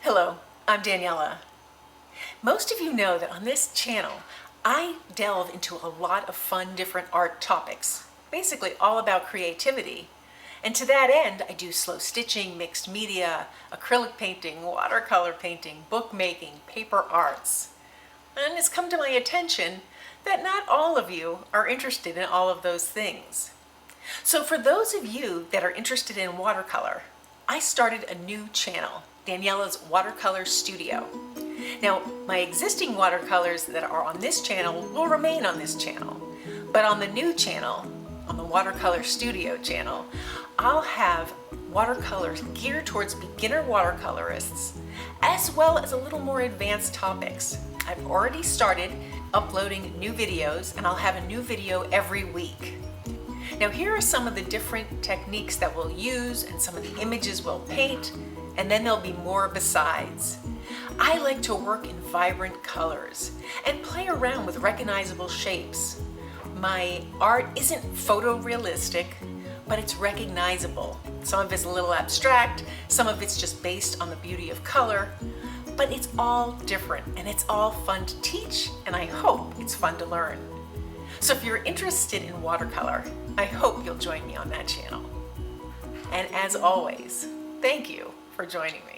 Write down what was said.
Hello, I'm Daniela. Most of you know that on this channel, I delve into a lot of fun different art topics, basically all about creativity. And to that end, I do slow stitching, mixed media, acrylic painting, watercolor painting, bookmaking, paper arts. And it's come to my attention that not all of you are interested in all of those things. So for those of you that are interested in watercolor, I started a new channel, Daniela's Watercolor Studio. Now, my existing watercolors that are on this channel will remain on this channel, but on the new channel, on the Watercolor Studio channel, I'll have watercolors geared towards beginner watercolorists, as well as a little more advanced topics. I've already started uploading new videos, and I'll have a new video every week. Now, here are some of the different techniques that we'll use and some of the images we'll paint, and then there'll be more besides. I like to work in vibrant colors and play around with recognizable shapes. My art isn't photorealistic, but it's recognizable. Some of it's a little abstract, some of it's just based on the beauty of color, but it's all different and it's all fun to teach, and I hope it's fun to learn. So if you're interested in watercolor, I hope you'll join me on that channel. And as always, thank you for joining me.